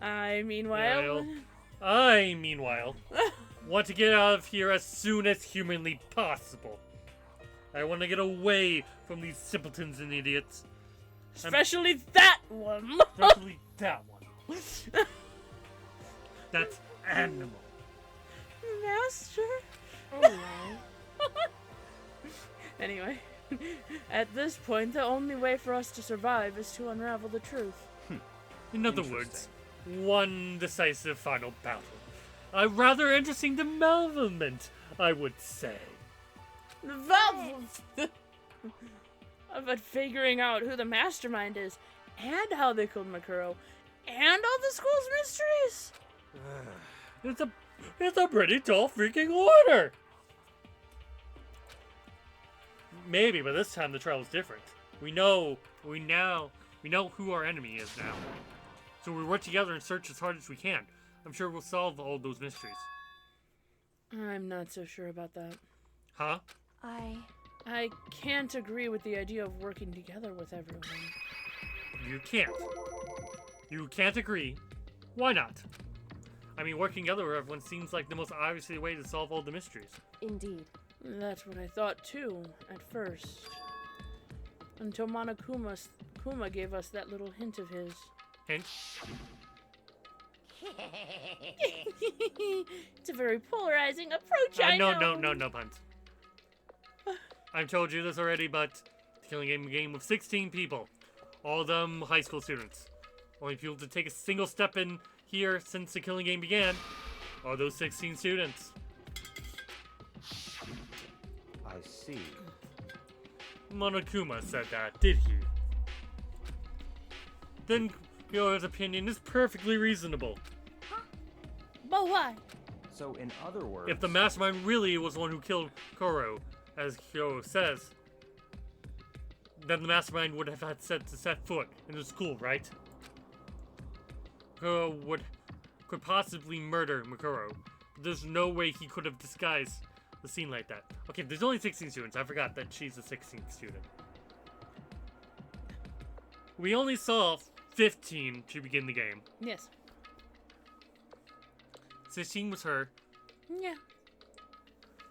master. Meanwhile, want to get out of here as soon as humanly possible. I want to get away from these simpletons and idiots. Especially that one. Especially that one. That's animal. Master. anyway, Anyway, at this point, the only way for us to survive is to unravel the truth. In other words, one decisive final battle. A rather interesting development, I would say. But figuring out who the mastermind is, and how they killed Makuro, and all the school's mysteries. It's a pretty tall freaking order. Maybe, but this time the trial is different. We know who our enemy is now. So we work together and search as hard as we can. I'm sure we'll solve all those mysteries. I'm not so sure about that. Huh? I can't agree with the idea of working together with everyone. You can't. You can't agree. Why not? I mean, working together with everyone seems like the most obvious way to solve all the mysteries. Indeed. That's what I thought too, at first. Until Kuma gave us that little hint of his. Hint? It's a very polarizing approach, I know. No puns. I've told you this already, but the Killing game with 16 people. All of them high school students. Only people to take a single step in here since the Killing Game began are those 16 students. I see. Monokuma said that, did he? Then Kyo's opinion is perfectly reasonable. But why? So, in other words... If the mastermind really was the one who killed Koro, as Kyo says, then the mastermind would have had to set foot in the school, right? Kuro could possibly murder Mikuro, but there's no way he could have disguised the scene like that. Okay, there's only 16 students. I forgot that she's a 16th student. We only saw 15 to begin the game. Yes. 16 was her. Yeah.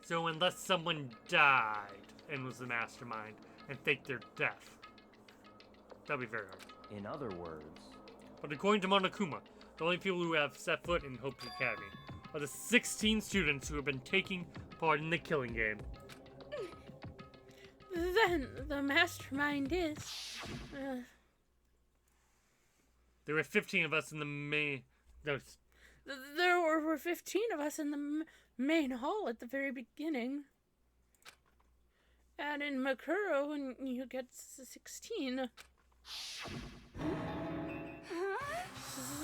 So unless someone died and was the mastermind and faked their death, that'd be very hard. In other words... But according to Monokuma, the only people who have set foot in Hope Academy are the 16 students who have been taking part in the Killing Game. Then the mastermind is... There were 15 of us in the main... No, There were 15 of us in the main hall at the very beginning. And in Makuro, and you get 16.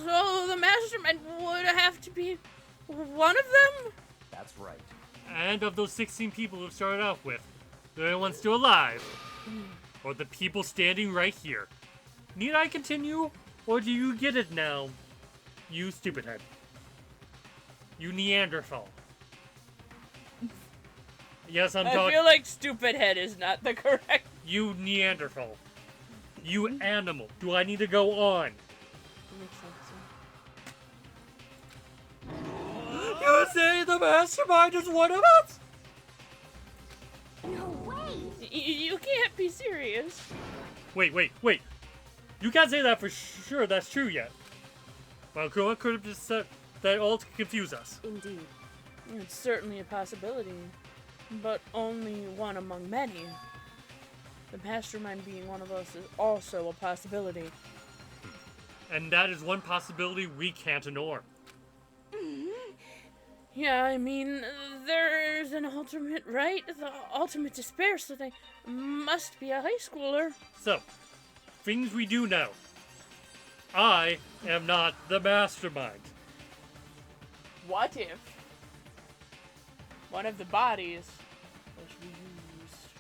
So the mastermind would have to be one of them? That's right. and of those 16 people who started off with, the only ones still alive are the people standing right here. Need I continue, or do you get it now, you stupid head? You Neanderthal. Yes, I'm I talking. feel like stupid head is not the correct. You Neanderthal. You animal. Do I need to go on? Makes sense. You say the mastermind is one of us? No way! You can't be serious. Wait. You can't say that for sure that's true yet. Well, Kuma could have just said that all to confuse us. Indeed. It's certainly a possibility, but only one among many. The mastermind being one of us is also a possibility. And that is one possibility we can't ignore. Yeah, I mean, there's an ultimate right, the ultimate despair, so they must be a high schooler. So, things we do know. I am not the mastermind. What if one of the bodies was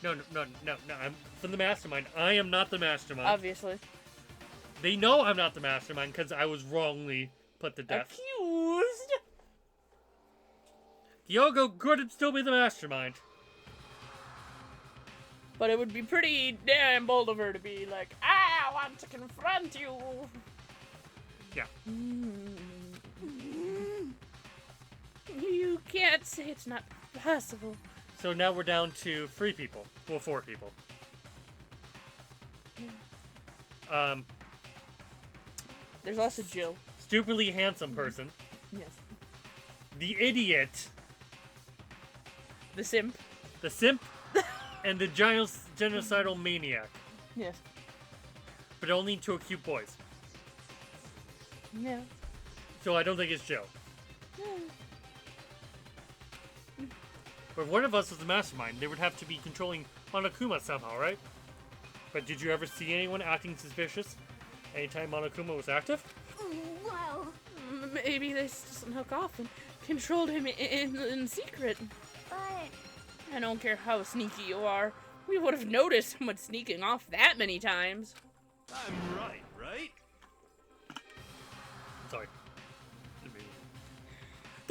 reused? No. I'm from the mastermind. I am not the mastermind. Obviously. They know I'm not the mastermind because I was wrongly put to death. Accused? Hyogo could still be the mastermind. But it would be pretty damn bold of her to be like, I want to confront you. Yeah. You can't say it's not possible. So now we're down to 3 people. Well, 4 people. There's also Jill. Stupidly handsome person. Yes. The idiot. The simp. The simp. And the genocidal maniac. Yes. But only 2 cute boys. Yeah. So I don't think it's Joe. But if one of us was the mastermind, they would have to be controlling Monokuma somehow, right? But did you ever see anyone acting suspicious anytime Monokuma was active? Well, Maybe they snuck off and controlled him in secret. but I don't care how sneaky you are. We would have noticed someone sneaking off that many times. I'm right, right?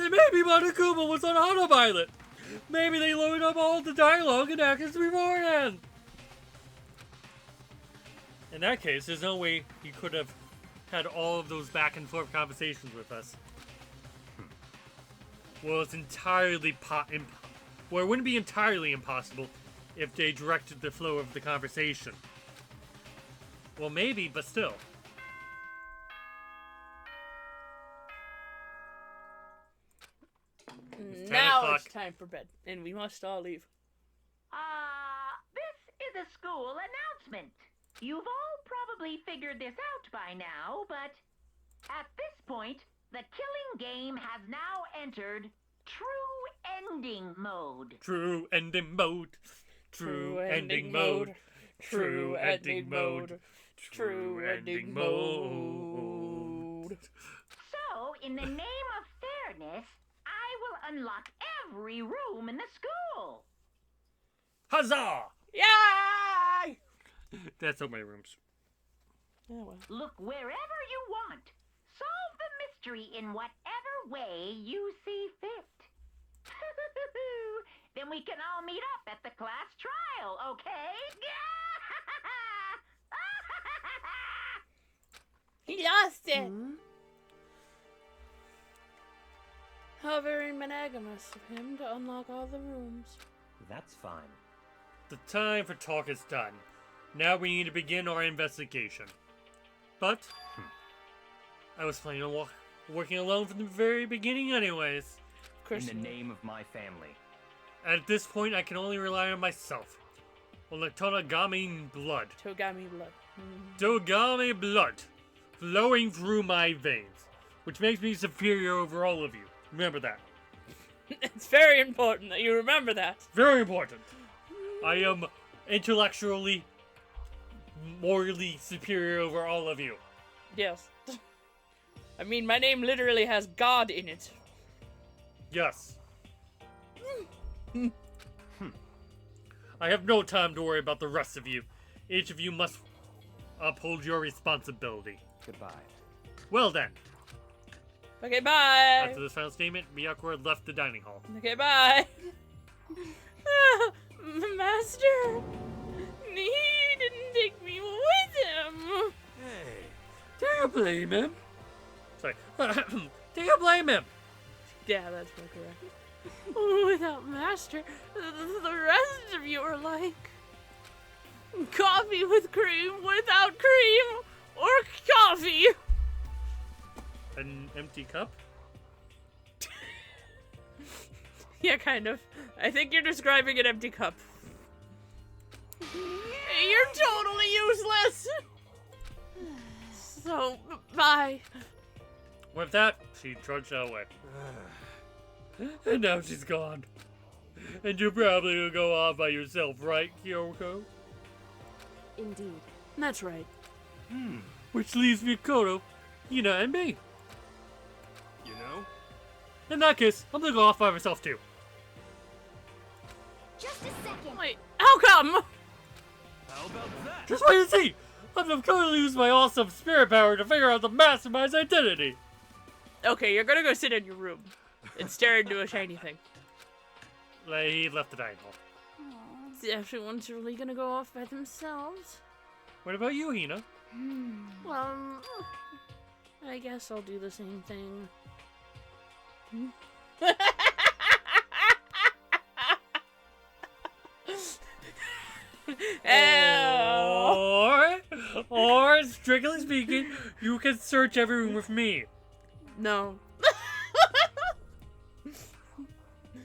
Maybe Monokuma was on autopilot. Maybe they loaded up all the dialogue and actors beforehand. In that case, there's no way he could have had all of those back and forth conversations with us. Well, it's entirely well, it wouldn't be entirely impossible if they directed the flow of the conversation. Well, maybe, but still. Now 10 it's time for bed, and we must all leave. This is a school announcement. You've all probably figured this out by now, but at this point, the killing game has now entered true ending mode. True ending mode. True ending mode. True ending mode. True ending mode. So, in the name of fairness, I will unlock every room in the school. Huzzah! Yay! That's so many rooms. Oh, well. Look wherever you want. Solve the mystery in whatever way you see fit. Then we can all meet up at the class trial, okay? He lost it! How very monogamous of him to unlock all the rooms. That's fine. The time for talk is done. Now we need to begin our investigation. But I was planning on working alone from the very beginning anyways. In the name of my family. At this point, I can only rely on myself. On the Tonagami blood. Togami blood. Togami blood flowing through my veins, which makes me superior over all of you. Remember that. It's very important that you remember that. Very important. I am intellectually, morally superior over all of you. Yes. I mean, my name literally has God in it. Yes. I have no time to worry about the rest of you. Each of you must uphold your responsibility. Goodbye. Well then. Okay, bye. After this final statement, Miyakura left the dining hall. Okay, bye. Master, he didn't take me with him. Hey, do you blame him? Sorry. Do you blame him? Yeah, that's more correct. Without Master, the rest of you are like coffee with cream without cream or coffee. An empty cup? Yeah, kind of. I think you're describing an empty cup. You're totally useless! So, bye. With that, she trudged away. And now she's gone. And you're probably gonna go off by yourself, right, Kyoko? Indeed. That's right. Which leaves Mikoto, Hina, and me. You know? In that case, I'm gonna go off by myself too. Just a second. Wait, how come? How about that? Just wait and see! I'm gonna use my awesome spirit power to figure out the mastermind's identity! Okay, you're gonna go sit in your room and stare into a shiny thing. He left the dining hall. Everyone's really gonna go off by themselves. What about you, Hina? Well, I guess I'll do the same thing. Or, strictly speaking, you can search every room with me. No.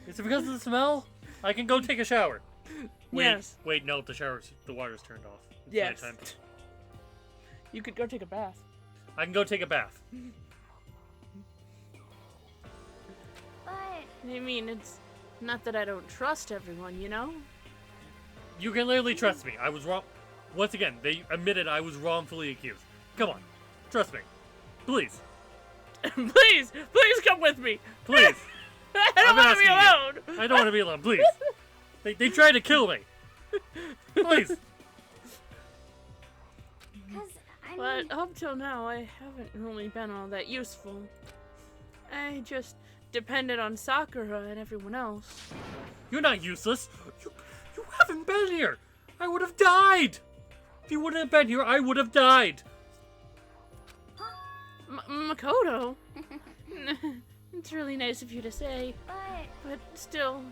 Is it because of the smell? I can go take a shower. Wait, Yes. Wait, no, the water's turned off. It's Yes. nighttime. You could go take a bath. I can go take a bath. But I mean, it's not that I don't trust everyone, you know? You can literally trust me. I was wrong. Once again, they admitted I was wrongfully accused. Come on. Trust me. Please. Please come with me. Please. I don't I'm want to be asking alone. I don't want to be alone. Please. They tried to kill me. Please. because I But mean, up till now, I haven't really been all that useful. I just dependent on Sakura and everyone else. You're not useless. You haven't been here. I would have died. If you wouldn't have been here, I would have died. Makoto. It's really nice of you to say, but still,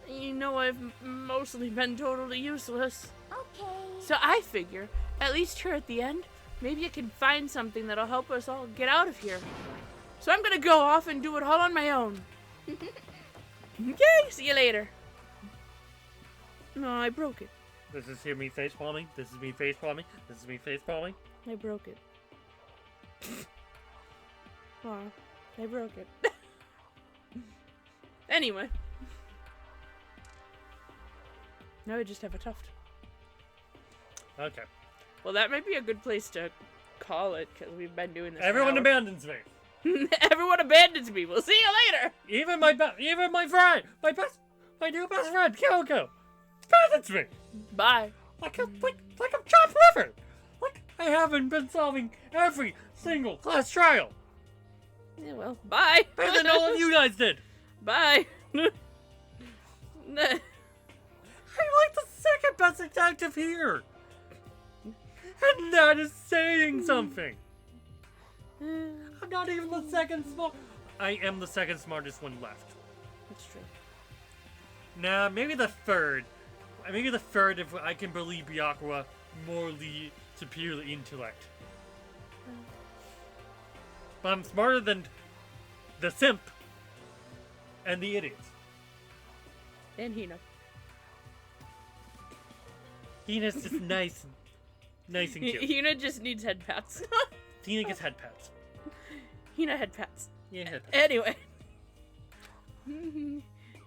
you know I've mostly been totally useless. Okay. So I figure, at least here at the end, maybe I can find something that'll help us all get out of here. So I'm gonna go off and do it all on my own. Okay, see you later. No, I broke it. This is me face palming. This is me face palming. This is me face palming. I broke it. Aw, I broke it. Anyway. Now I just have a tuft. Okay. Well, that might be a good place to call it, because we've been doing this. Everyone abandons me. Everyone abandons me. We'll see you later. Even my friend, my new best friend, Kyoko, abandons me. Bye. Like I'm chopped liver. Like I haven't been solving every single class trial. Yeah, well, bye. Better than all of you guys did. Bye. I like the second best detective here. And that is saying something. I'm not even the second smart. I am the second smartest one left. That's true. Nah, maybe the third. Maybe the third if I can believe Byakuya morally superior intellect. But I'm smarter than the simp and the idiots. And Hina. Hina's just nice and cute. Hina just needs head pats. Hina gets head pats. Hina head pats. Yeah, head pats. Anyway.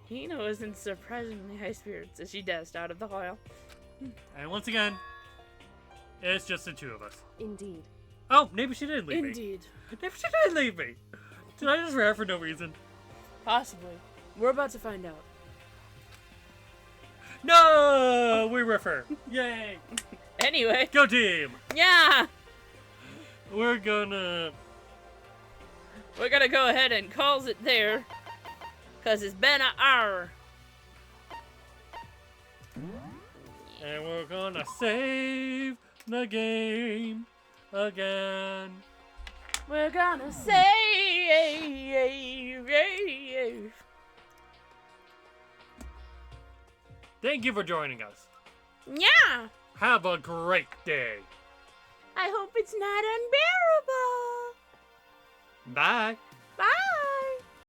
Hina was in surprisingly high spirits as she dashed out of the hall. And once again, it's just the two of us. Indeed. Oh, maybe she did leave me. Indeed. Maybe she did leave me. Did I just rare for no reason? Possibly. We're about to find out. No! We refer. Yay! Anyway. Go team! Yeah! We're gonna go ahead and calls it there. Because it's been an hour. And we're gonna save the game again. We're gonna save. Thank you for joining us. Yeah! Have a great day. I hope it's not unbearable. Bye.